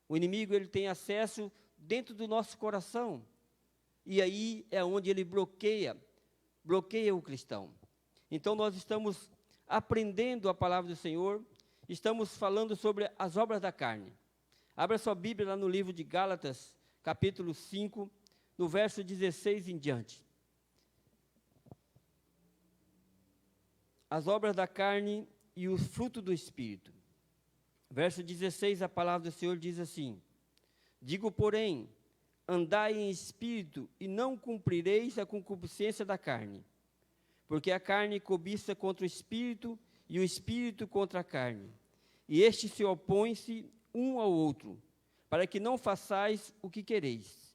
O inimigo, ele tem acesso dentro do nosso coração. E aí é onde ele bloqueia o cristão. Então nós estamos aprendendo a palavra do Senhor, estamos falando sobre as obras da carne. Abra sua Bíblia lá no livro de Gálatas, capítulo 5, no verso 16 em diante. As obras da carne e o fruto do Espírito. Verso 16, a palavra do Senhor diz assim: digo, porém, andai em espírito e não cumprireis a concupiscência da carne. Porque a carne cobiça contra o espírito e o espírito contra a carne. E estes se opõem-se um ao outro, para que não façais o que quereis.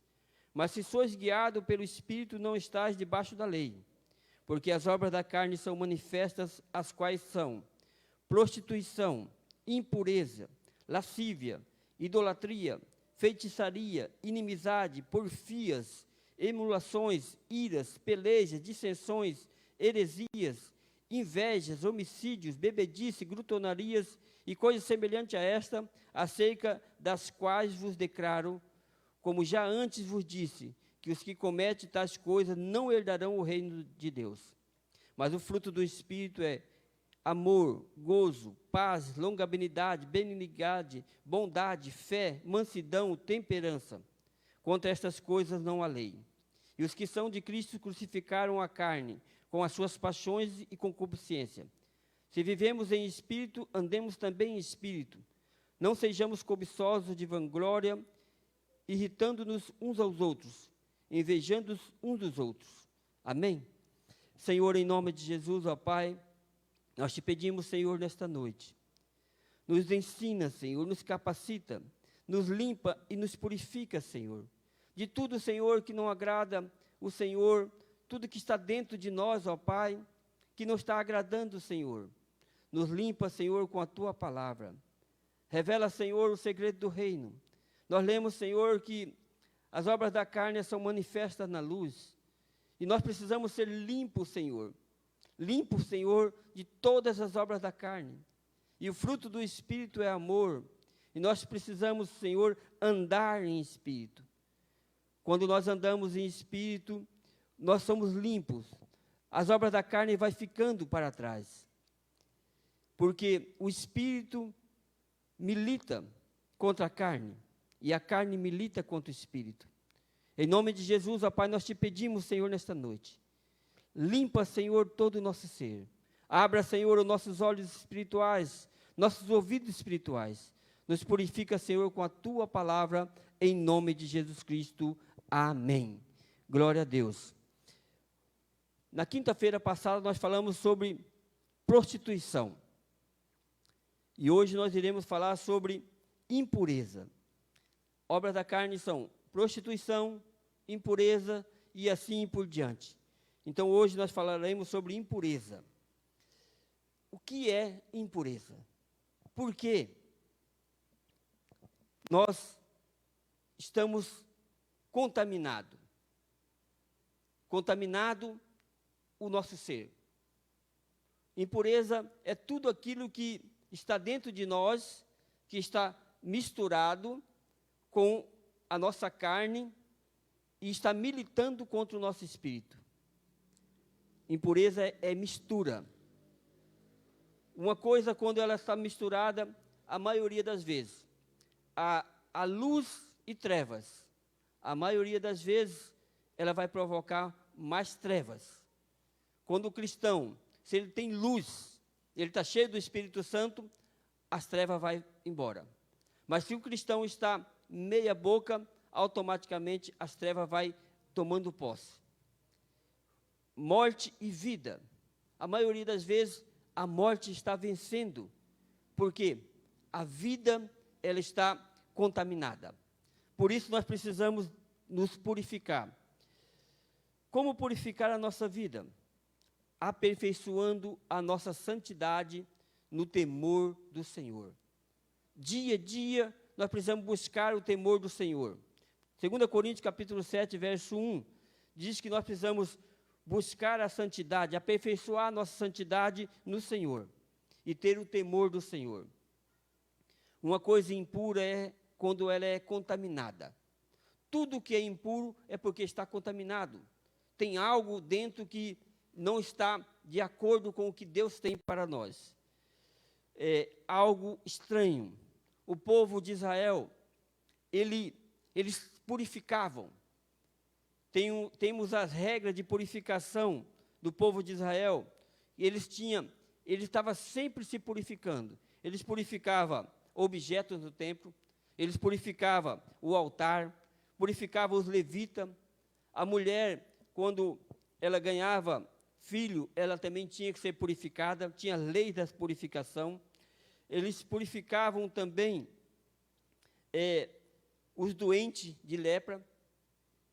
Mas se sois guiados pelo espírito, não estáis debaixo da lei. Porque as obras da carne são manifestas, as quais são prostituição, impureza, lascívia, idolatria, feitiçaria, inimizade, porfias, emulações, iras, pelejas, dissensões, heresias, invejas, homicídios, bebedice, glutonarias e coisas semelhantes a esta, acerca das quais vos declaro, como já antes vos disse, que os que cometem tais coisas não herdarão o reino de Deus. Mas o fruto do Espírito é amor, gozo, paz, longanimidade, benignidade, bondade, fé, mansidão, temperança. Contra estas coisas não há lei. E os que são de Cristo crucificaram a carne, com as suas paixões e concupiscência. Se vivemos em espírito, andemos também em espírito. Não sejamos cobiçosos de vanglória, irritando-nos uns aos outros, invejando uns dos outros. Amém? Senhor, em nome de Jesus, ó Pai, nós te pedimos, Senhor, nesta noite. Nos ensina, Senhor, nos capacita, nos limpa e nos purifica, Senhor. De tudo, Senhor, que não agrada o Senhor, tudo que está dentro de nós, ó Pai, que não está agradando o Senhor. Nos limpa, Senhor, com a Tua palavra. Revela, Senhor, o segredo do reino. Nós lemos, Senhor, que as obras da carne são manifestas na luz. E nós precisamos ser limpos, Senhor. Limpos, Senhor, de todas as obras da carne. E o fruto do Espírito é amor. E nós precisamos, Senhor, andar em Espírito. Quando nós andamos em Espírito, nós somos limpos. As obras da carne vai ficando para trás. Porque o Espírito milita contra a carne. E a carne milita contra o Espírito. Em nome de Jesus, ó Pai, nós te pedimos, Senhor, nesta noite. Limpa, Senhor, todo o nosso ser. Abra, Senhor, os nossos olhos espirituais, nossos ouvidos espirituais. Nos purifica, Senhor, com a Tua palavra, em nome de Jesus Cristo. Amém. Glória a Deus. Na quinta-feira passada, nós falamos sobre prostituição. E hoje nós iremos falar sobre impureza. Obras da carne são prostituição, impureza e assim por diante. Então, hoje nós falaremos sobre impureza. O que é impureza? Por quê? Nós estamos contaminados. Contaminado o nosso ser. Impureza é tudo aquilo que está dentro de nós, que está misturado com a nossa carne e está militando contra o nosso espírito. Impureza é mistura. Uma coisa, quando ela está misturada, a maioria das vezes, a luz e trevas, a maioria das vezes, ela vai provocar mais trevas. Quando o cristão, se ele tem luz, ele está cheio do Espírito Santo, as trevas vão embora. Mas se o cristão está meia boca, automaticamente as trevas vão tomando posse. Morte e vida. A maioria das vezes, a morte está vencendo, porque a vida, ela está contaminada. Por isso, nós precisamos nos purificar. Como purificar a nossa vida? Aperfeiçoando a nossa santidade no temor do Senhor. Dia a dia, nós precisamos buscar o temor do Senhor. 2 Coríntios, capítulo 7, verso 1, diz que nós precisamos buscar a santidade, aperfeiçoar a nossa santidade no Senhor e ter o temor do Senhor. Uma coisa impura é quando ela é contaminada. Tudo que é impuro é porque está contaminado. Tem algo dentro que não está de acordo com o que Deus tem para nós. É algo estranho. O povo de Israel, eles purificavam. Temos as regras de purificação do povo de Israel. E eles estavam sempre se purificando. Eles purificavam objetos do templo, eles purificavam o altar, purificavam os levitas. A mulher, quando ela ganhava filho, ela também tinha que ser purificada, tinha lei da purificação. Eles purificavam também os doentes de lepra.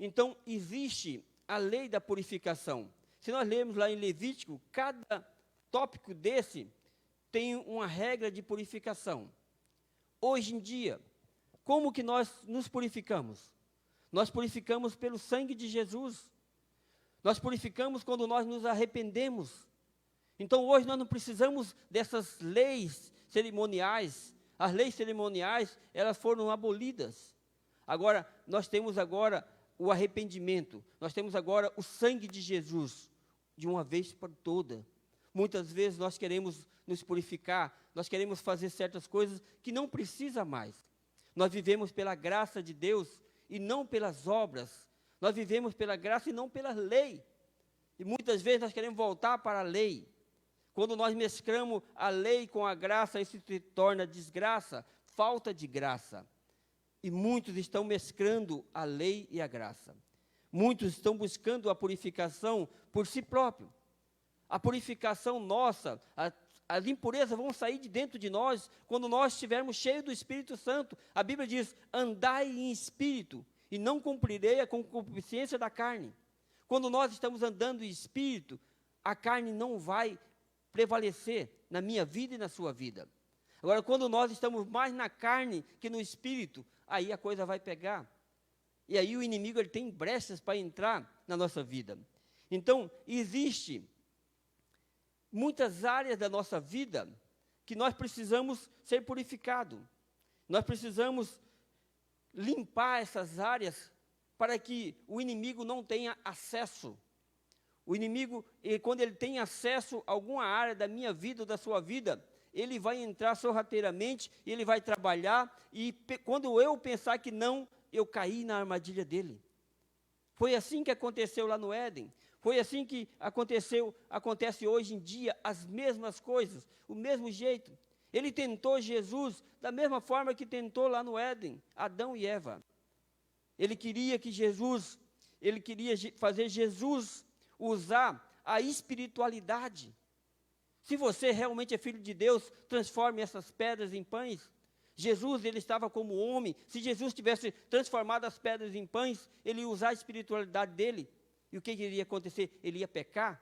Então, existe a lei da purificação. Se nós lermos lá em Levítico, cada tópico desse tem uma regra de purificação. Hoje em dia, como que nós nos purificamos? Nós purificamos pelo sangue de Jesus. Nós purificamos quando nós nos arrependemos. Então, hoje nós não precisamos dessas leis cerimoniais. As leis cerimoniais, elas foram abolidas. Agora, nós temos agora o arrependimento. Nós temos agora o sangue de Jesus, de uma vez por toda. Muitas vezes nós queremos nos purificar, nós queremos fazer certas coisas que não precisa mais. Nós vivemos pela graça de Deus e não pelas obras. Nós vivemos pela graça e não pela lei. E muitas vezes nós queremos voltar para a lei. Quando nós mesclamos a lei com a graça, isso se torna desgraça, falta de graça. E muitos estão mesclando a lei e a graça. Muitos estão buscando a purificação por si próprio. A purificação nossa, as impurezas vão sair de dentro de nós quando nós estivermos cheios do Espírito Santo. A Bíblia diz, andai em espírito e não cumprirei a concupiscência da carne. Quando nós estamos andando em espírito, a carne não vai prevalecer na minha vida e na sua vida. Agora, quando nós estamos mais na carne que no espírito, aí a coisa vai pegar. E aí o inimigo ele tem brechas para entrar na nossa vida. Então, existe muitas áreas da nossa vida que nós precisamos ser purificados. Nós precisamos limpar essas áreas para que o inimigo não tenha acesso. O inimigo, quando ele tem acesso a alguma área da minha vida ou da sua vida, ele vai entrar sorrateiramente, ele vai trabalhar, e quando eu pensar que não, eu caí na armadilha dele. Foi assim que aconteceu lá no Éden. Foi assim que acontece hoje em dia, as mesmas coisas, o mesmo jeito. Ele tentou Jesus da mesma forma que tentou lá no Éden, Adão e Eva. Ele queria fazer Jesus usar a espiritualidade. Se você realmente é filho de Deus, transforme essas pedras em pães. Jesus, ele estava como homem. Se Jesus tivesse transformado as pedras em pães, ele ia usar a espiritualidade dele. E o que iria acontecer? Ele ia pecar.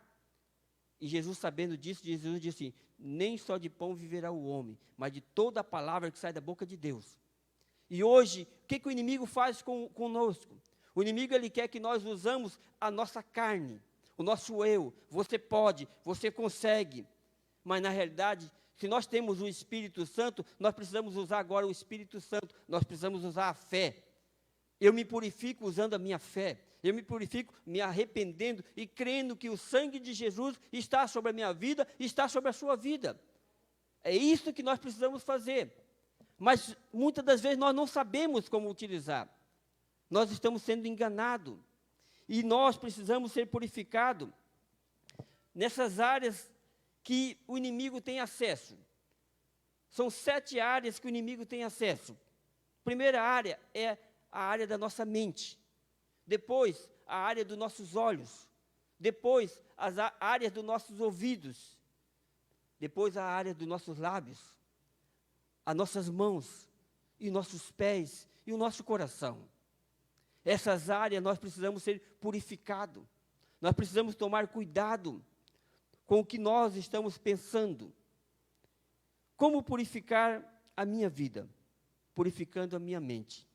E Jesus, sabendo disso, Jesus disse, nem só de pão viverá o homem, mas de toda a palavra que sai da boca de Deus. E hoje, o que o inimigo faz conosco? O inimigo, ele quer que nós usamos a nossa carne, o nosso eu. Você pode, você consegue. Mas, na realidade, se nós temos o Espírito Santo, nós precisamos usar agora o Espírito Santo. Nós precisamos usar a fé. Eu me purifico usando a minha fé. Eu me purifico me arrependendo e crendo que o sangue de Jesus está sobre a minha vida e está sobre a sua vida. É isso que nós precisamos fazer. Mas, muitas das vezes, nós não sabemos como utilizar. Nós estamos sendo enganados. E nós precisamos ser purificados nessas áreas que o inimigo tem acesso. São 7 áreas que o inimigo tem acesso. Primeira área é a área da nossa mente. Depois, a área dos nossos olhos. Depois, as áreas dos nossos ouvidos. Depois, a área dos nossos lábios. As nossas mãos, e nossos pés, e o nosso coração. Essas áreas nós precisamos ser purificados. Nós precisamos tomar cuidado com o que nós estamos pensando. Como purificar a minha vida? Purificando a minha mente.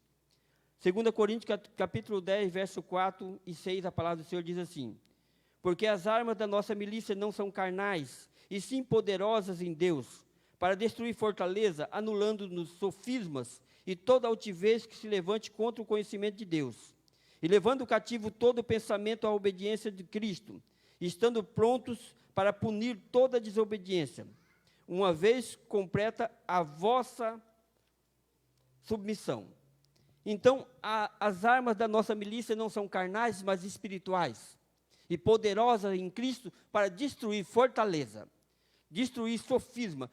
2 Coríntios capítulo 10, verso 4 e 6, a palavra do Senhor diz assim, porque as armas da nossa milícia não são carnais, e sim poderosas em Deus, para destruir fortaleza, anulando nos sofismas e toda altivez que se levante contra o conhecimento de Deus, e levando cativo todo o pensamento à obediência de Cristo, e estando prontos para punir toda desobediência, uma vez completa a vossa submissão. Então, as armas da nossa milícia não são carnais, mas espirituais, e poderosas em Cristo para destruir fortaleza, destruir sofisma,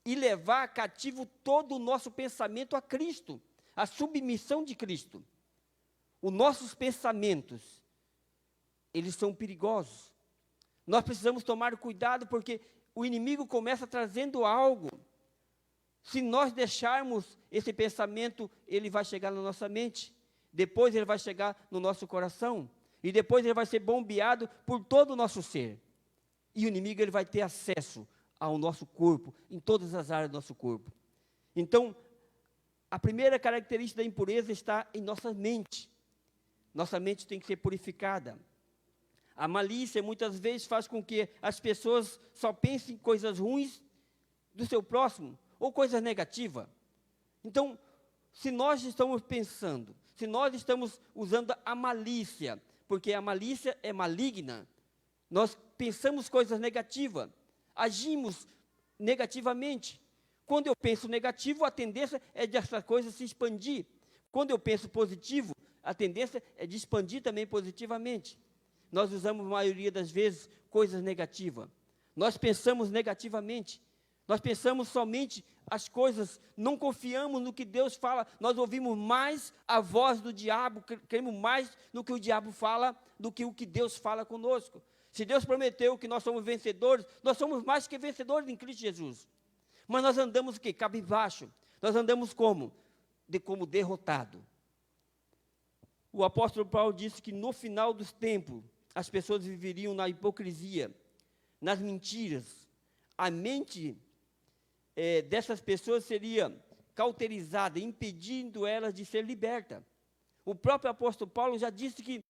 e levar cativo todo o nosso pensamento a Cristo, a submissão de Cristo. Os nossos pensamentos, eles são perigosos. Nós precisamos tomar cuidado, porque o inimigo começa trazendo algo. Se nós deixarmos esse pensamento, ele vai chegar na nossa mente, depois ele vai chegar no nosso coração, e depois ele vai ser bombeado por todo o nosso ser. E o inimigo ele vai ter acesso ao nosso corpo, em todas as áreas do nosso corpo. Então, a primeira característica da impureza está em nossa mente. Nossa mente tem que ser purificada. A malícia muitas vezes faz com que as pessoas só pensem coisas ruins do seu próximo, ou coisas negativas. Então, se nós estamos pensando, se nós estamos usando a malícia, porque a malícia é maligna, nós pensamos coisas negativas, agimos negativamente. Quando eu penso negativo, a tendência é de essa coisa se expandir. Quando eu penso positivo, a tendência é de expandir também positivamente. Nós usamos, a maioria das vezes, coisas negativas. Nós pensamos negativamente. Nós pensamos somente as coisas, não confiamos no que Deus fala. Nós ouvimos mais a voz do diabo, cremos mais no que o diabo fala, do que o que Deus fala conosco. Se Deus prometeu que nós somos vencedores, nós somos mais que vencedores em Cristo Jesus. Mas nós andamos o quê? Cabisbaixo. Nós andamos como? Como derrotado. O apóstolo Paulo disse que no final dos tempos, as pessoas viveriam na hipocrisia, nas mentiras. A mente dessas pessoas seria cauterizada, impedindo elas de ser libertas. O próprio apóstolo Paulo já disse que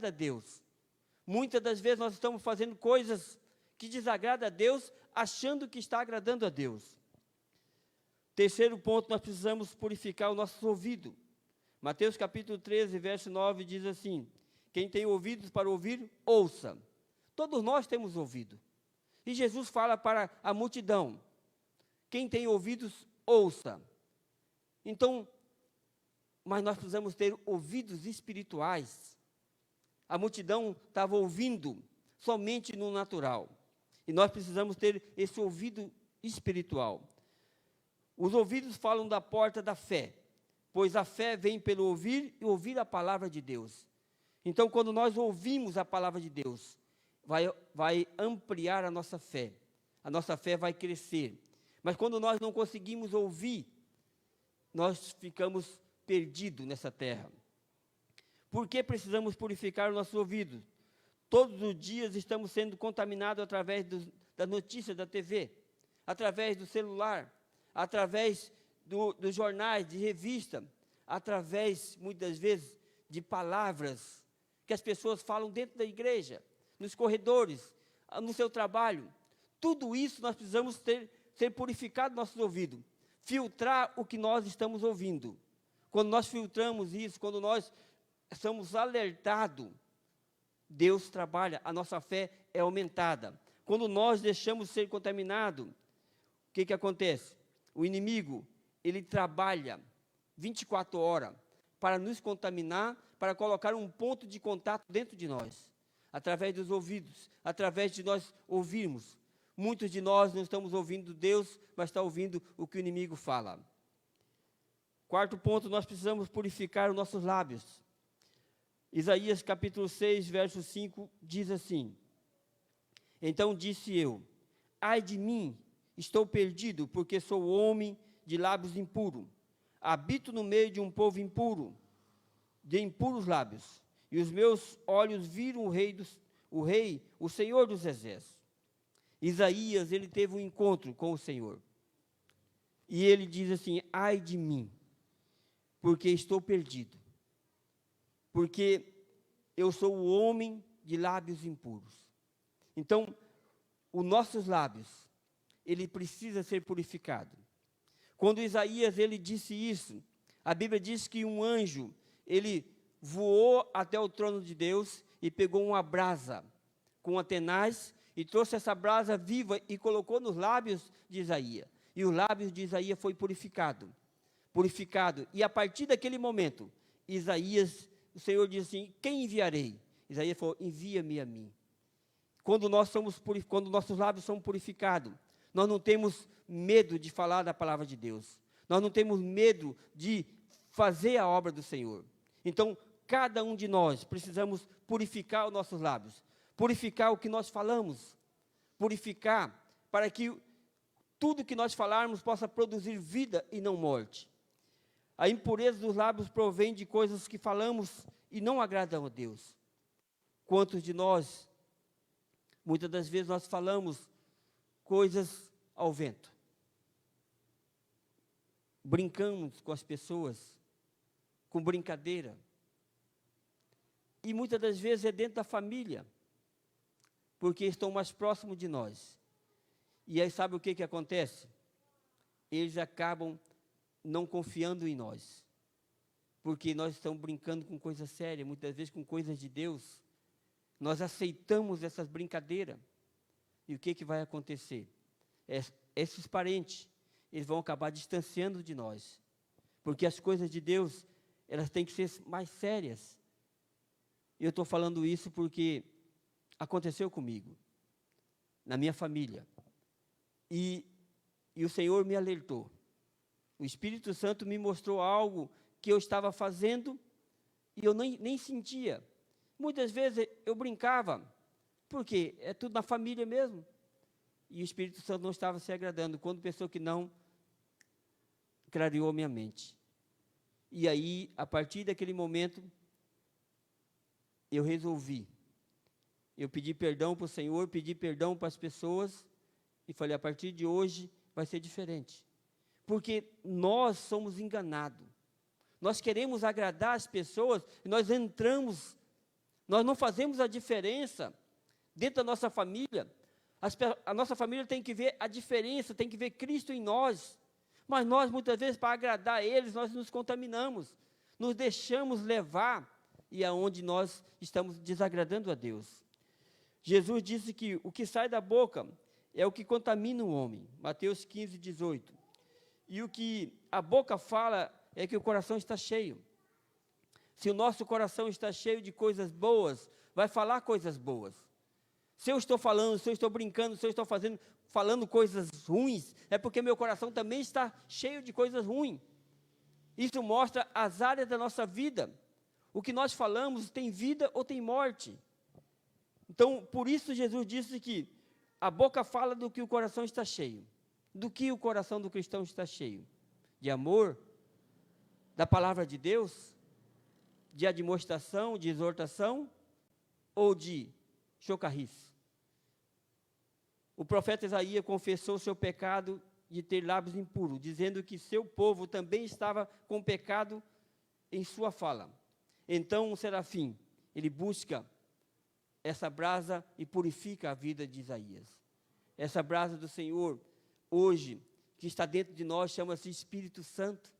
a Deus. Muitas das vezes nós estamos fazendo coisas que desagradam a Deus, achando que está agradando a Deus. Terceiro ponto, nós precisamos purificar o nosso ouvido. Mateus capítulo 13, verso 9 diz assim: quem tem ouvidos para ouvir, ouça. Todos nós temos ouvido. E Jesus fala para a multidão: quem tem ouvidos, ouça. Então, mas nós precisamos ter ouvidos espirituais. A multidão estava ouvindo somente no natural. E nós precisamos ter esse ouvido espiritual. Os ouvidos falam da porta da fé, pois a fé vem pelo ouvir e ouvir a palavra de Deus. Então, quando nós ouvimos a palavra de Deus, vai ampliar a nossa fé vai crescer. Mas quando nós não conseguimos ouvir, nós ficamos perdidos nessa terra. Por que precisamos purificar o nosso ouvido? Todos os dias estamos sendo contaminados através da notícia da TV, através do celular, através dos jornais, de revista, através, muitas vezes, de palavras que as pessoas falam dentro da igreja, nos corredores, no seu trabalho. Tudo isso nós precisamos ser purificado no nosso ouvido, filtrar o que nós estamos ouvindo. Quando nós filtramos isso, quando nós somos alertados, Deus trabalha, a nossa fé é aumentada. Quando nós deixamos ser contaminados, o que acontece? O inimigo, ele trabalha 24 horas para nos contaminar, para colocar um ponto de contato dentro de nós, através dos ouvidos, através de nós ouvirmos. Muitos de nós não estamos ouvindo Deus, mas está ouvindo o que o inimigo fala. Quarto ponto, nós precisamos purificar os nossos lábios. Isaías capítulo 6, verso 5, diz assim: então disse eu, ai de mim, estou perdido, porque sou homem de lábios impuros. Habito no meio de um povo impuro, de impuros lábios, e os meus olhos viram o Senhor dos Exércitos. Isaías, ele teve um encontro com o Senhor. E ele diz assim: ai de mim, porque estou perdido. Porque eu sou o homem de lábios impuros. Então, os nossos lábios, ele precisa ser purificado. Quando Isaías, ele disse isso, a Bíblia diz que um anjo, ele voou até o trono de Deus e pegou uma brasa com uma tenaz e trouxe essa brasa viva e colocou nos lábios de Isaías. E os lábios de Isaías foi purificado. E a partir daquele momento, Isaías, o Senhor disse assim: quem enviarei? Isaías falou: envia-me a mim. Quando nossos lábios são purificados, nós não temos medo de falar da palavra de Deus. Nós não temos medo de fazer a obra do Senhor. Então, cada um de nós precisamos purificar os nossos lábios, purificar o que nós falamos, purificar para que tudo que nós falarmos possa produzir vida e não morte. A impureza dos lábios provém de coisas que falamos e não agradam a Deus. Quantos de nós, muitas das vezes nós falamos coisas ao vento. Brincamos com as pessoas, com brincadeira. E muitas das vezes é dentro da família, porque estão mais próximos de nós. E aí sabe o que acontece? Eles acabam não confiando em nós, porque nós estamos brincando com coisa séria, muitas vezes com coisas de Deus. Nós aceitamos essas brincadeiras. E o que vai acontecer? Esses parentes, eles vão acabar distanciando de nós, porque as coisas de Deus, elas têm que ser mais sérias. E eu estou falando isso porque aconteceu comigo, na minha família, e o Senhor me alertou. O Espírito Santo me mostrou algo que eu estava fazendo e eu nem sentia. Muitas vezes eu brincava, porque é tudo na família mesmo. E o Espírito Santo não estava se agradando, quando pensou que não, clareou minha mente. E aí, a partir daquele momento, eu resolvi. Eu pedi perdão para o Senhor, pedi perdão para as pessoas, e falei: a partir de hoje vai ser diferente. Porque nós somos enganados. Nós queremos agradar as pessoas, e nós entramos Nós não fazemos a diferença dentro da nossa família. A nossa família tem que ver a diferença, tem que ver Cristo em nós. Mas nós, muitas vezes, para agradar a eles, nós nos contaminamos, nos deixamos levar, e é onde nós estamos desagradando a Deus. Jesus disse que o que sai da boca é o que contamina o homem. Mateus 15, 18. E o que a boca fala é que o coração está cheio. Se o nosso coração está cheio de coisas boas, vai falar coisas boas. Se eu estou falando, se eu estou brincando, se eu estou falando coisas ruins, é porque meu coração também está cheio de coisas ruins. Isso mostra as áreas da nossa vida. O que nós falamos tem vida ou tem morte. Então, por isso Jesus disse que a boca fala do que o coração está cheio. Do que o coração do cristão está cheio? De amor? Da palavra de Deus? De admoestação, de exortação? Ou de chocarrice? O profeta Isaías confessou seu pecado de ter lábios impuros, dizendo que seu povo também estava com pecado em sua fala. Então o serafim, ele busca essa brasa e purifica a vida de Isaías. Essa brasa do Senhor, hoje, que está dentro de nós, chama-se Espírito Santo.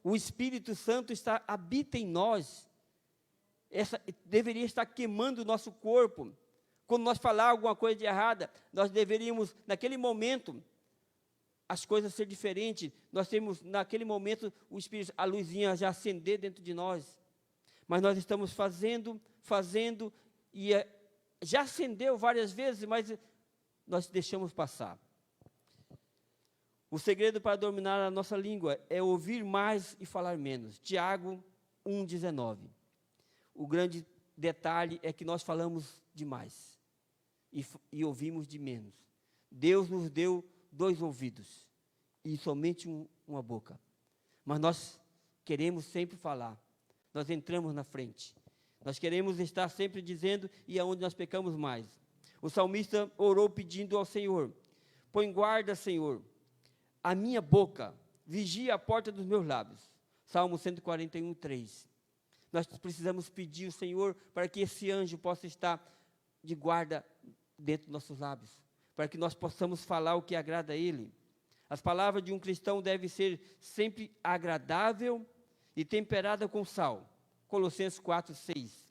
O Espírito Santo habita em nós. Deveria estar queimando o nosso corpo. Quando nós falar alguma coisa de errada, nós deveríamos, naquele momento, as coisas ser diferentes. Nós temos, naquele momento, o Espírito, a luzinha já acender dentro de nós. Mas nós estamos fazendo, e já acendeu várias vezes, mas nós deixamos passar. O segredo para dominar a nossa língua é ouvir mais e falar menos. Tiago 1,19. O grande detalhe é que nós falamos demais e ouvimos de menos. Deus nos deu 2 ouvidos e somente uma boca. Mas nós queremos sempre falar. Nós entramos na frente. Nós queremos estar sempre dizendo, e é onde nós pecamos mais. O salmista orou pedindo ao Senhor: põe guarda, Senhor, a minha boca, vigia a porta dos meus lábios. Salmo 141, 3. Nós precisamos pedir ao Senhor para que esse anjo possa estar de guarda dentro dos nossos lábios, para que nós possamos falar o que agrada a Ele. As palavras de um cristão devem ser sempre agradável e temperada com sal. Colossenses 4, 6.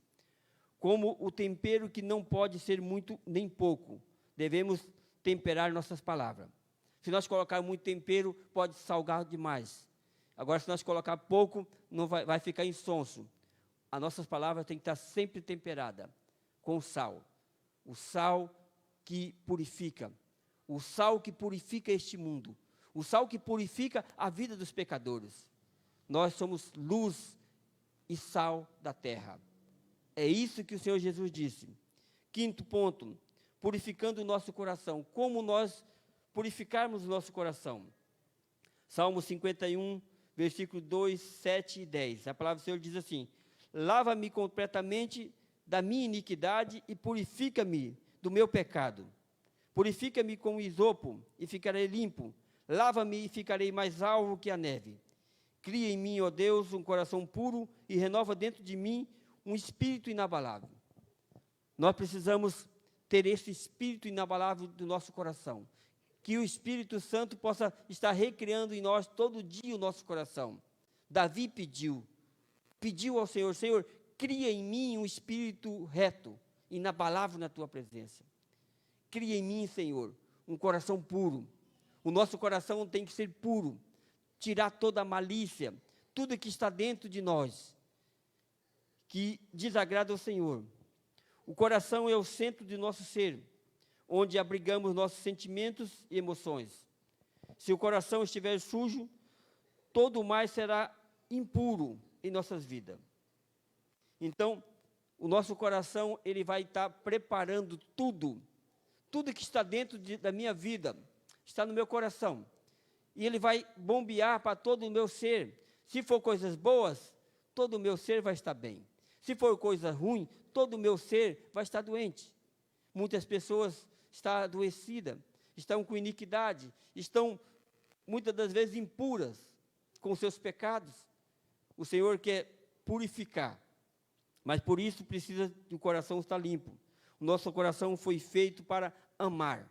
Como o tempero que não pode ser muito nem pouco, devemos temperar nossas palavras. Se nós colocar muito tempero, pode salgar demais. Agora, se nós colocar pouco, não vai ficar insonso. As nossas palavras têm que estar sempre temperadas com sal. O sal que purifica. O sal que purifica este mundo. O sal que purifica a vida dos pecadores. Nós somos luz e sal da terra. É isso que o Senhor Jesus disse. 5º ponto, purificando o nosso coração. Como nós purificarmos o nosso coração? Salmo 51, versículo 2, 7 e 10. A palavra do Senhor diz assim: lava-me completamente da minha iniquidade e purifica-me do meu pecado. Purifica-me com isopo e ficarei limpo. Lava-me e ficarei mais alvo que a neve. Cria em mim, ó Deus, um coração puro e renova dentro de mim um espírito inabalável. Nós precisamos ter esse espírito inabalável do nosso coração. Que o Espírito Santo possa estar recriando em nós todo dia o nosso coração. Davi pediu ao Senhor: Senhor, cria em mim um espírito reto, inabalável na tua presença. Cria em mim, Senhor, um coração puro. O nosso coração tem que ser puro. Tirar toda a malícia, tudo que está dentro de nós, que desagrada ao Senhor. O coração é o centro de nosso ser, onde abrigamos nossos sentimentos e emoções. Se o coração estiver sujo, todo o mais será impuro em nossas vidas. Então, o nosso coração, ele vai estar preparando tudo que está dentro da minha vida, está no meu coração. E ele vai bombear para todo o meu ser. Se for coisas boas, todo o meu ser vai estar bem. Se for coisa ruim, todo o meu ser vai estar doente. Muitas pessoas estão adoecidas, estão com iniquidade, estão muitas das vezes impuras com seus pecados. O Senhor quer purificar. Mas por isso precisa o coração estar limpo. O nosso coração foi feito para amar.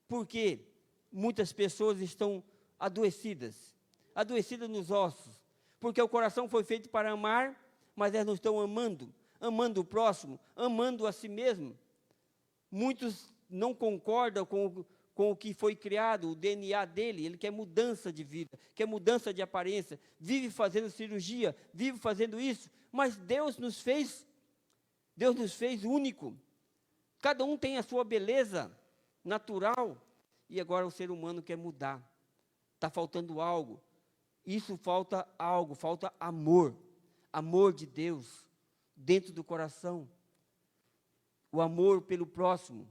Por quê? Muitas pessoas estão adoecidas nos ossos, porque o coração foi feito para amar, mas elas não estão amando o próximo, amando a si mesmo. Muitos não concordam com o que foi criado, o DNA dele. Ele quer mudança de vida, quer mudança de aparência, vive fazendo cirurgia, vive fazendo isso, mas Deus nos fez único. Cada um tem a sua beleza natural, e agora o ser humano quer mudar. Está faltando algo. Isso falta algo, falta amor. Amor de Deus dentro do coração. O amor pelo próximo.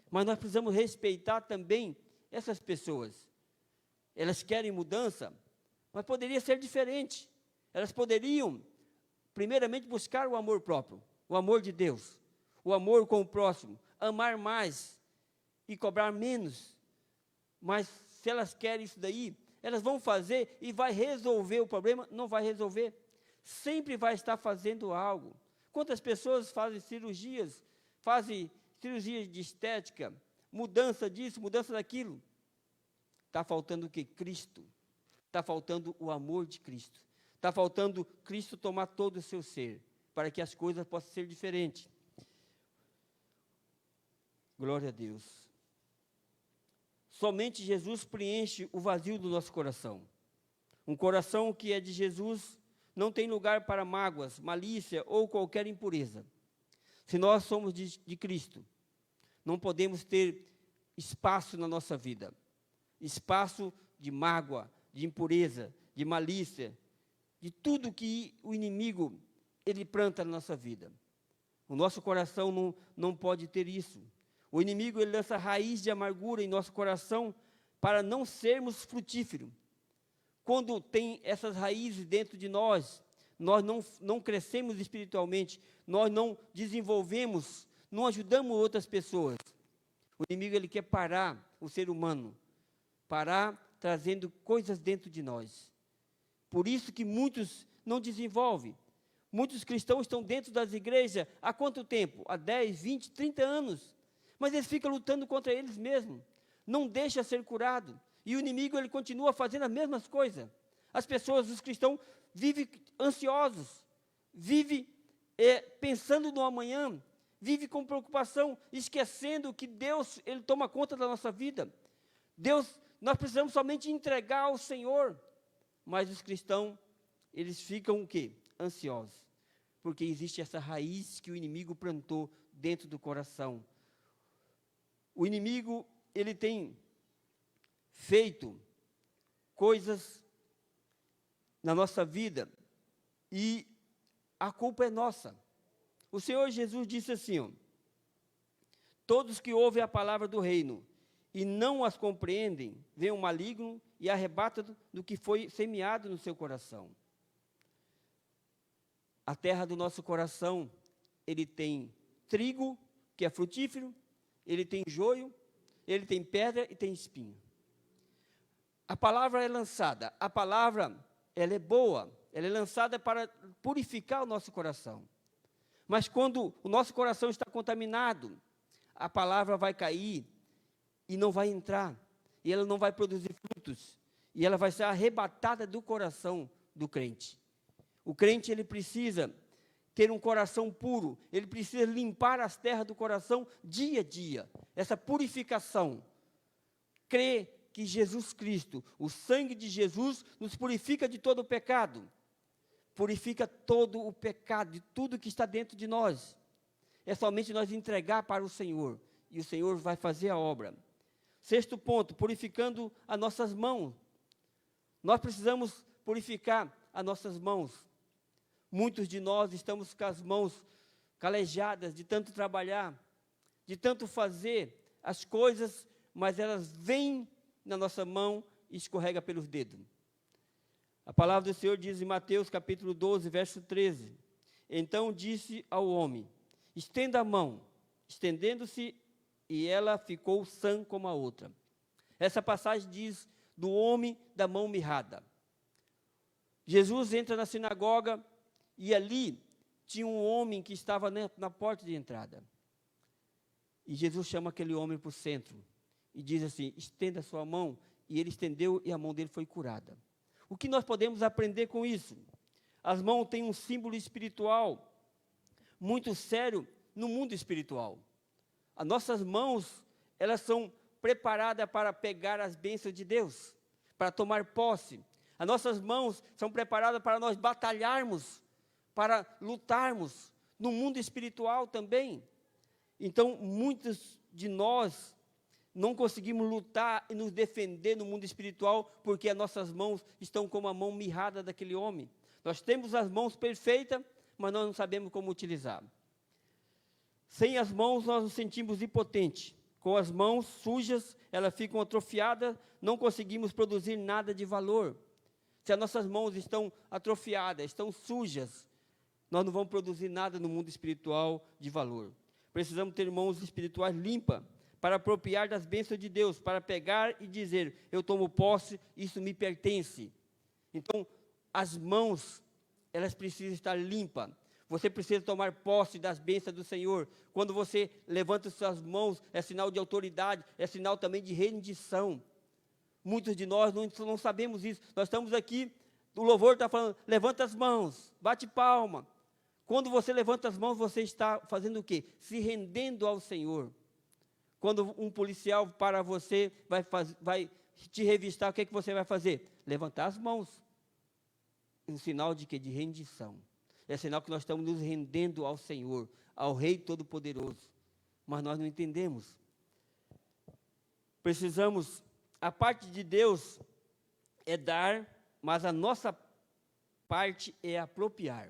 Mas nós precisamos respeitar também essas pessoas. Elas querem mudança, mas poderia ser diferente. Elas poderiam, primeiramente, buscar o amor próprio, o amor de Deus, o amor com o próximo, amar mais e cobrar menos. Mas se elas querem isso daí, elas vão fazer e vai resolver o problema? Não vai resolver. Sempre vai estar fazendo algo. Quantas pessoas fazem cirurgias de estética, mudança disso, mudança daquilo? Está faltando o quê? Cristo. Está faltando o amor de Cristo. Está faltando Cristo tomar todo o seu ser, para que as coisas possam ser diferentes. Glória a Deus. Somente Jesus preenche o vazio do nosso coração. Um coração que é de Jesus não tem lugar para mágoas, malícia ou qualquer impureza. Se nós somos de Cristo, não podemos ter espaço na nossa vida. Espaço de mágoa, de impureza, de malícia, de tudo que o inimigo, ele planta na nossa vida. O nosso coração não pode ter isso. O inimigo, ele lança raiz de amargura em nosso coração para não sermos frutíferos. Quando tem essas raízes dentro de nós não crescemos espiritualmente, nós não desenvolvemos, não ajudamos outras pessoas. O inimigo, ele quer parar o ser humano, parar trazendo coisas dentro de nós. Por isso que muitos não desenvolvem. Muitos cristãos estão dentro das igrejas há quanto tempo? Há 10, 20, 30 anos. Mas eles ficam lutando contra eles mesmos. Não deixa ser curado. E o inimigo, ele continua fazendo as mesmas coisas. As pessoas, os cristãos, vivem ansiosos. Vivem pensando no amanhã. Vivem com preocupação, esquecendo que Deus, ele toma conta da nossa vida. Nós precisamos somente entregar ao Senhor. Mas os cristãos, eles ficam o quê? Ansiosos. Porque existe essa raiz que o inimigo plantou dentro do coração. O inimigo, ele tem feito coisas na nossa vida e a culpa é nossa. O Senhor Jesus disse assim, todos que ouvem a palavra do reino e não as compreendem, vem o maligno e arrebata do que foi semeado no seu coração. A terra do nosso coração, ele tem trigo, que é frutífero, ele tem joio, ele tem pedra e tem espinho. A palavra é lançada, a palavra, ela é boa, ela é lançada para purificar o nosso coração. Mas quando o nosso coração está contaminado, a palavra vai cair e não vai entrar, e ela não vai produzir frutos, e ela vai ser arrebatada do coração do crente. O crente, ele precisa ter um coração puro, ele precisa limpar as terras do coração dia a dia, essa purificação. Crer que Jesus Cristo, o sangue de Jesus, nos purifica de todo o pecado, purifica todo o pecado, de tudo que está dentro de nós. É somente nós entregar para o Senhor, e o Senhor vai fazer a obra. 6º ponto, purificando as nossas mãos. Nós precisamos purificar as nossas mãos. Muitos de nós estamos com as mãos calejadas de tanto trabalhar, de tanto fazer as coisas, mas elas vêm na nossa mão e escorregam pelos dedos. A palavra do Senhor diz em Mateus capítulo 12, verso 13. Então disse ao homem, estenda a mão. Estendendo-se, e ela ficou sã como a outra. Essa passagem diz do homem da mão mirrada. Jesus entra na sinagoga, e ali tinha um homem que estava na porta de entrada. E Jesus chama aquele homem para o centro e diz assim: estenda a sua mão. E ele estendeu e a mão dele foi curada. O que nós podemos aprender com isso? As mãos têm um símbolo espiritual muito sério no mundo espiritual. As nossas mãos, elas são preparadas para pegar as bênçãos de Deus, para tomar posse. As nossas mãos são preparadas para nós batalharmos, para lutarmos no mundo espiritual também. Então, muitos de nós não conseguimos lutar e nos defender no mundo espiritual porque as nossas mãos estão como a mão mirrada daquele homem. Nós temos as mãos perfeitas, mas nós não sabemos como utilizar. Sem as mãos, nós nos sentimos impotentes. Com as mãos sujas, elas ficam atrofiadas, não conseguimos produzir nada de valor. Se as nossas mãos estão atrofiadas, estão sujas, nós não vamos produzir nada no mundo espiritual de valor. Precisamos ter mãos espirituais limpas, para apropriar das bênçãos de Deus, para pegar e dizer: eu tomo posse, isso me pertence. Então, as mãos, elas precisam estar limpas. Você precisa tomar posse das bênçãos do Senhor. Quando você levanta suas mãos, é sinal de autoridade, é sinal também de rendição. Muitos de nós não sabemos isso. Nós estamos aqui, o louvor está falando: levanta as mãos, bate palma. Quando você levanta as mãos, você está fazendo o quê? Se rendendo ao Senhor. Quando um policial para você, vai te revistar, o que é que você vai fazer? Levantar as mãos. Um sinal de quê? De rendição. É sinal que nós estamos nos rendendo ao Senhor, ao Rei Todo-Poderoso. Mas nós não entendemos. Precisamos, a parte de Deus é dar, mas a nossa parte é apropriar.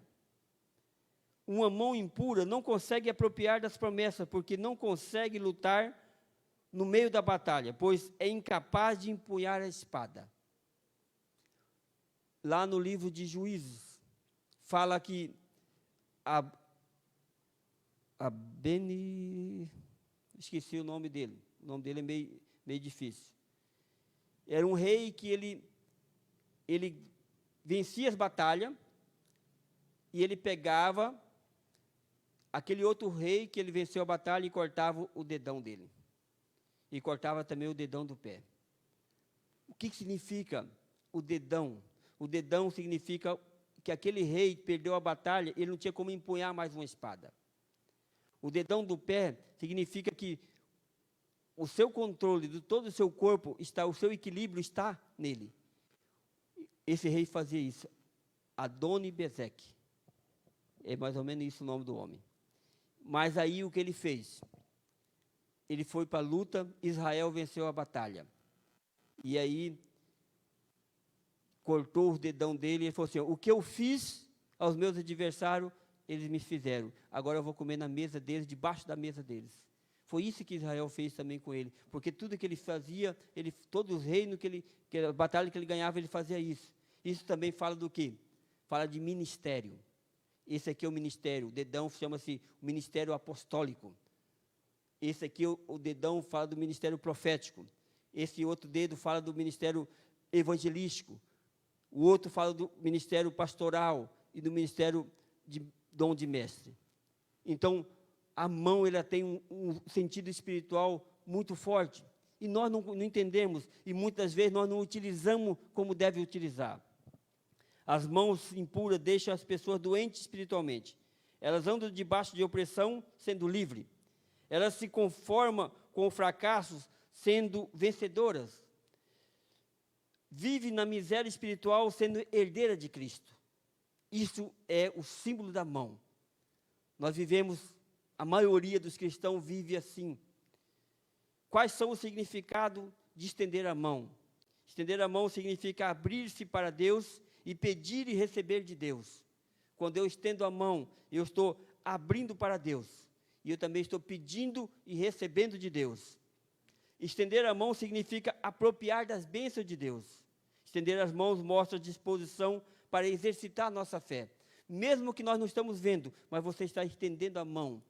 Uma mão impura não consegue apropriar das promessas, porque não consegue lutar no meio da batalha, pois é incapaz de empunhar a espada. Lá no livro de Juízes, fala que esqueci o nome dele é meio difícil. Era um rei que ele vencia as batalhas, e ele pegava aquele outro rei que ele venceu a batalha e cortava o dedão dele. E cortava também o dedão do pé. O que significa o dedão? O dedão significa que aquele rei perdeu a batalha, ele não tinha como empunhar mais uma espada. O dedão do pé significa que o seu controle de todo o seu corpo, o seu equilíbrio está nele. Esse rei fazia isso. Adoni-Bezeque. É mais ou menos isso o nome do homem. Mas aí o que ele fez? Ele foi para a luta, Israel venceu a batalha. E aí, cortou o dedão dele e ele falou assim: o que eu fiz aos meus adversários, eles me fizeram. Agora eu vou comer na mesa deles, debaixo da mesa deles. Foi isso que Israel fez também com ele. Porque tudo que ele fazia, todos os reinos, a batalha que ele ganhava, ele fazia isso. Isso também fala do quê? Fala de ministério. Esse aqui é o ministério. O dedão chama-se o ministério apostólico. Esse aqui, o dedão, fala do ministério profético. Esse outro dedo fala do ministério evangelístico. O outro fala do ministério pastoral e do ministério de dom de mestre. Então, a mão ela tem um sentido espiritual muito forte. E nós não entendemos. E muitas vezes nós não utilizamos como deve utilizar. As mãos impuras deixam as pessoas doentes espiritualmente. Elas andam debaixo de opressão, sendo livres. Elas se conformam com fracassos, sendo vencedoras. Vive na miséria espiritual, sendo herdeira de Cristo. Isso é o símbolo da mão. Nós vivemos, a maioria dos cristãos vive assim. Quais são os significados de estender a mão? Estender a mão significa abrir-se para Deus e pedir e receber de Deus. Quando eu estendo a mão, eu estou abrindo para Deus. E eu também estou pedindo e recebendo de Deus. Estender a mão significa apropriar das bênçãos de Deus. Estender as mãos mostra disposição para exercitar a nossa fé. Mesmo que nós não estamos vendo, mas você está estendendo a mão.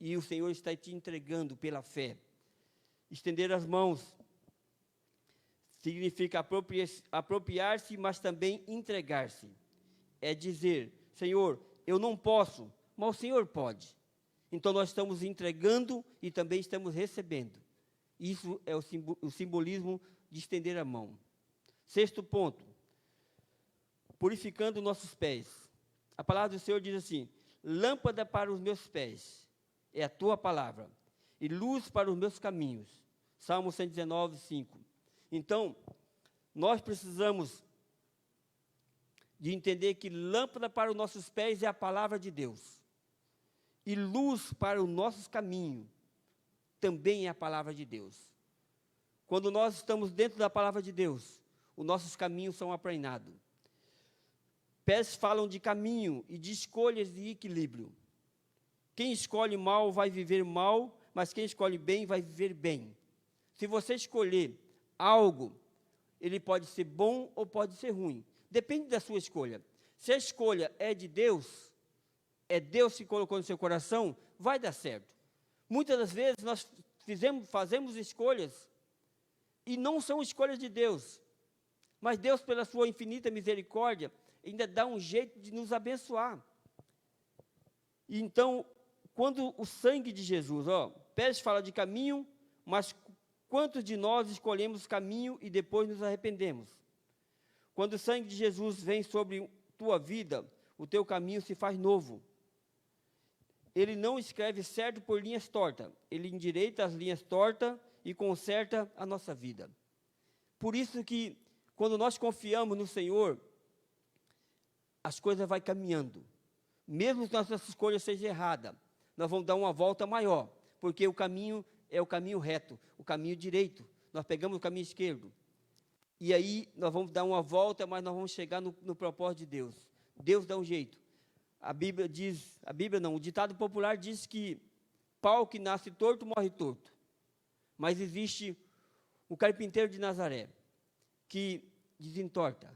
E o Senhor está te entregando pela fé. Estender as mãos significa apropriar-se, mas também entregar-se. É dizer: Senhor, eu não posso, mas o Senhor pode. Então nós estamos entregando e também estamos recebendo. Isso é o simbolismo de estender a mão. Sexto ponto, purificando nossos pés. A palavra do Senhor diz assim: lâmpada para os meus pés é a tua palavra, e luz para os meus caminhos. Salmo 119, 5. Então, nós precisamos de entender que lâmpada para os nossos pés é a palavra de Deus, e luz para os nossos caminhos também é a palavra de Deus. Quando nós estamos dentro da palavra de Deus, os nossos caminhos são aplainados. Pés falam de caminho e de escolhas de equilíbrio. Quem escolhe mal vai viver mal, mas quem escolhe bem vai viver bem. Se você escolher algo, ele pode ser bom ou pode ser ruim. Depende da sua escolha. Se a escolha é de Deus, é Deus que colocou no seu coração, vai dar certo. Muitas das vezes nós fazemos escolhas e não são escolhas de Deus. Mas Deus, pela sua infinita misericórdia, ainda dá um jeito de nos abençoar. E então, quando o sangue de Jesus, Pérez fala de caminho, mas quantos de nós escolhemos caminho e depois nos arrependemos? Quando o sangue de Jesus vem sobre tua vida, o teu caminho se faz novo. Ele não escreve certo por linhas tortas, ele endireita as linhas tortas e conserta a nossa vida. Por isso que, quando nós confiamos no Senhor, as coisas vão caminhando. Mesmo que nossa escolha seja errada, nós vamos dar uma volta maior, porque o caminho é o caminho reto, o caminho direito. Nós pegamos o caminho esquerdo. E aí nós vamos dar uma volta, mas nós vamos chegar no propósito de Deus. Deus dá um jeito. O ditado popular diz que pau que nasce torto, morre torto. Mas existe o carpinteiro de Nazaré, que desentorta.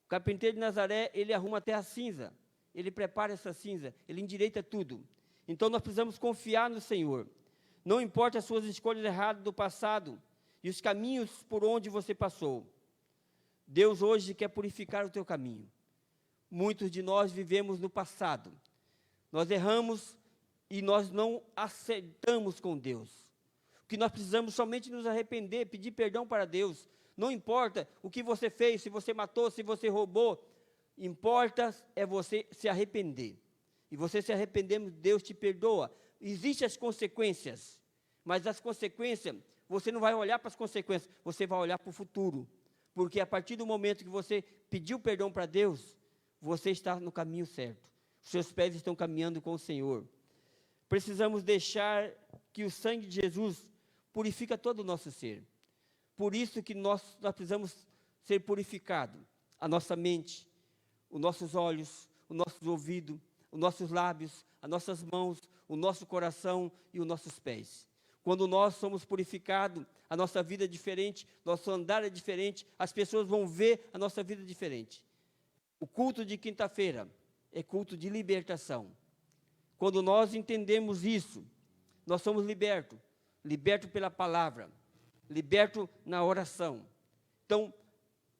O carpinteiro de Nazaré, ele arruma a terra cinza, ele prepara essa cinza, ele endireita tudo. Então nós precisamos confiar no Senhor. Não importa as suas escolhas erradas do passado e os caminhos por onde você passou. Deus hoje quer purificar o teu caminho. Muitos de nós vivemos no passado. Nós erramos e nós não acertamos com Deus. O que nós precisamos somente nos arrepender, pedir perdão para Deus. Não importa o que você fez, se você matou, se você roubou. Importa é você se arrepender. E você se arrependendo, Deus te perdoa. Existem as consequências, mas as consequências, você não vai olhar para as consequências, você vai olhar para o futuro. Porque a partir do momento que você pediu perdão para Deus, você está no caminho certo. Os seus pés estão caminhando com o Senhor. Precisamos deixar que o sangue de Jesus purifica todo o nosso ser. Por isso que nós precisamos ser purificados. A nossa mente, os nossos olhos, os nossos ouvidos, os nossos lábios, as nossas mãos, o nosso coração e os nossos pés. Quando nós somos purificados, a nossa vida é diferente, nosso andar é diferente, as pessoas vão ver a nossa vida diferente. O culto de quinta-feira é culto de libertação. Quando nós entendemos isso, nós somos libertos pela palavra, libertos na oração. Então,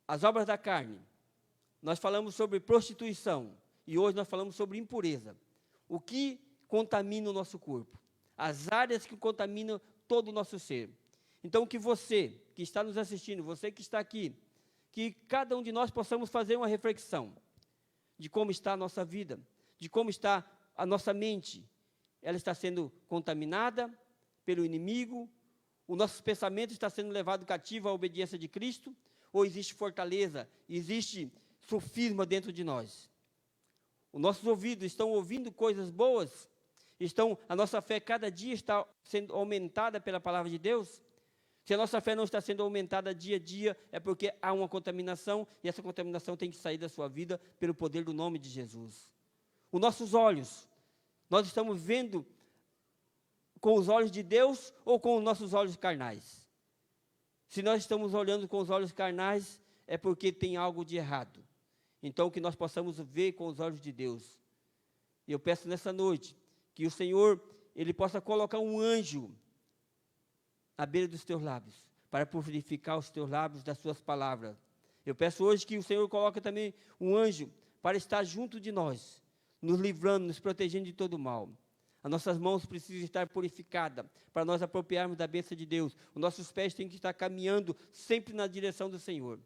as obras da carne, nós falamos sobre prostituição e hoje nós falamos sobre impureza. O que contamina o nosso corpo? As áreas que contaminam todo o nosso ser. Então, que você que está nos assistindo, você que está aqui, que cada um de nós possamos fazer uma reflexão de como está a nossa vida, de como está a nossa mente. Ela está sendo contaminada pelo inimigo? O nosso pensamento está sendo levado cativo à obediência de Cristo? Ou existe fortaleza, existe sofisma dentro de nós? Os nossos ouvidos estão ouvindo coisas boas? A nossa fé cada dia está sendo aumentada pela palavra de Deus? Se a nossa fé não está sendo aumentada dia a dia, é porque há uma contaminação, e essa contaminação tem que sair da sua vida pelo poder do nome de Jesus. Os nossos olhos, nós estamos vendo com os olhos de Deus ou com os nossos olhos carnais? Se nós estamos olhando com os olhos carnais, é porque tem algo de errado. Então, que nós possamos ver com os olhos de Deus. E eu peço nessa noite, que o Senhor, Ele possa colocar um anjo à beira dos teus lábios, para purificar os teus lábios das suas palavras. Eu peço hoje que o Senhor coloque também um anjo para estar junto de nós, nos livrando, nos protegendo de todo mal. As nossas mãos precisam estar purificadas para nós apropriarmos da bênção de Deus. Os nossos pés têm que estar caminhando sempre na direção do Senhor.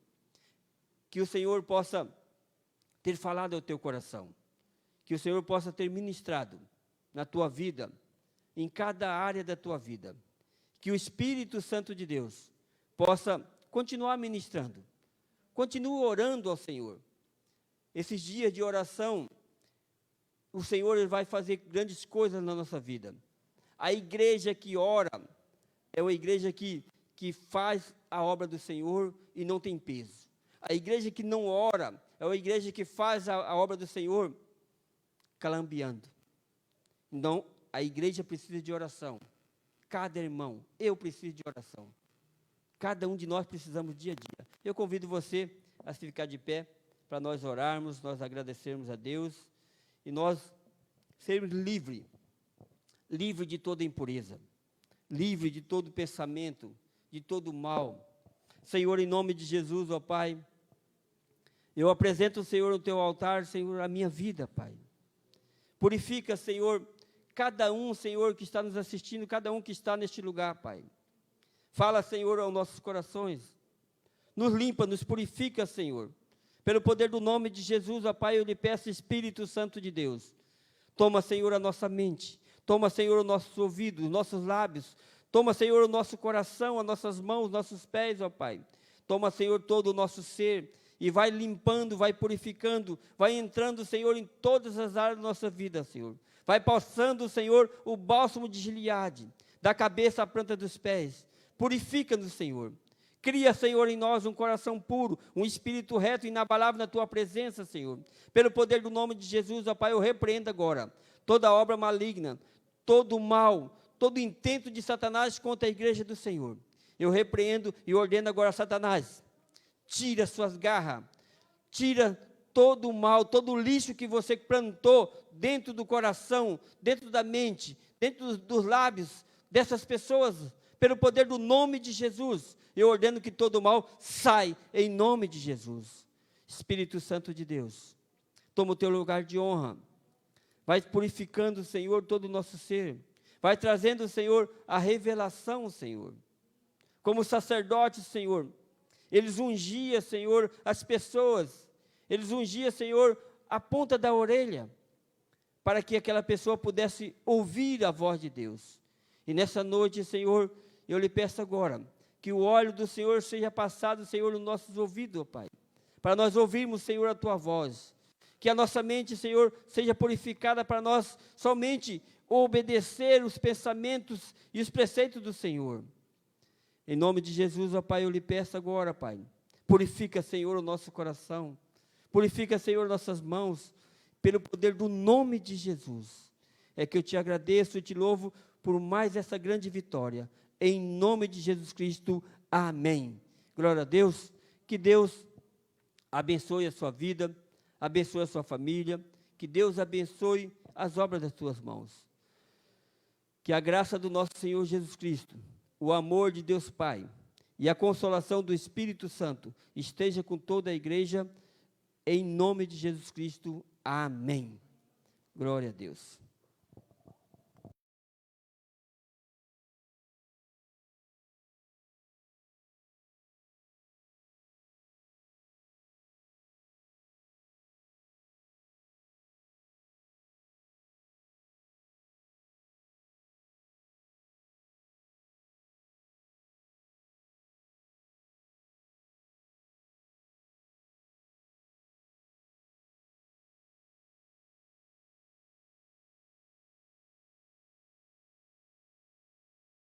Que o Senhor possa ter falado ao teu coração. Que o Senhor possa ter ministrado na tua vida, em cada área da tua vida. Que o Espírito Santo de Deus possa continuar ministrando. Continue orando ao Senhor. Esses dias de oração, o Senhor ele vai fazer grandes coisas na nossa vida. A igreja que ora é uma igreja que faz a obra do Senhor e não tem peso. A igreja que não ora é uma igreja que faz a obra do Senhor calambiando. Então, a igreja precisa de oração. Cada irmão, eu preciso de oração. Cada um de nós precisamos dia a dia. Eu convido você a se ficar de pé para nós orarmos, nós agradecermos a Deus e nós sermos livres de toda impureza, livre de todo pensamento, de todo mal. Senhor, em nome de Jesus, ó Pai, eu apresento, Senhor, no teu altar, Senhor, a minha vida, Pai. Purifica, Senhor, cada um, Senhor, que está nos assistindo, cada um que está neste lugar, Pai. Fala, Senhor, aos nossos corações. Nos limpa, nos purifica, Senhor. Pelo poder do nome de Jesus, ó Pai, eu lhe peço, Espírito Santo de Deus. Toma, Senhor, a nossa mente. Toma, Senhor, os nossos ouvidos, os nossos lábios. Toma, Senhor, o nosso coração, as nossas mãos, nossos pés, ó Pai. Toma, Senhor, todo o nosso ser. E vai limpando, vai purificando, vai entrando, Senhor, em todas as áreas da nossa vida, Senhor. Vai passando, Senhor, o bálsamo de Gileade, da cabeça à planta dos pés. Purifica-nos, Senhor. Cria, Senhor, em nós um coração puro, um espírito reto e inabalável na Tua presença, Senhor. Pelo poder do nome de Jesus, ó Pai, eu repreendo agora toda obra maligna, todo mal, todo intento de Satanás contra a igreja do Senhor. Eu repreendo e ordeno agora a Satanás, tira suas garras, tira todo o mal, todo o lixo que você plantou dentro do coração, dentro da mente, dentro dos lábios dessas pessoas, pelo poder do nome de Jesus. Eu ordeno que todo o mal sai em nome de Jesus. Espírito Santo de Deus, toma o teu lugar de honra, vai purificando, Senhor, todo o nosso ser, vai trazendo, Senhor, a revelação, Senhor. Como sacerdote, Senhor, eles ungiam, Senhor, as pessoas, eles ungiam, Senhor, a ponta da orelha, para que aquela pessoa pudesse ouvir a voz de Deus. E nessa noite, Senhor, eu lhe peço agora, que o óleo do Senhor seja passado, Senhor, nos nossos ouvidos, ó Pai, para nós ouvirmos, Senhor, a Tua voz. Que a nossa mente, Senhor, seja purificada para nós somente obedecer os pensamentos e os preceitos do Senhor. Em nome de Jesus, ó Pai, eu lhe peço agora, Pai, purifica, Senhor, o nosso coração, purifica, Senhor, nossas mãos, pelo poder do nome de Jesus. É que eu te agradeço e te louvo por mais essa grande vitória. Em nome de Jesus Cristo, amém. Glória a Deus, que Deus abençoe a sua vida, abençoe a sua família, que Deus abençoe as obras das tuas mãos. Que a graça do nosso Senhor Jesus Cristo, o amor de Deus Pai e a consolação do Espírito Santo esteja com toda a igreja, em nome de Jesus Cristo, amém. Glória a Deus.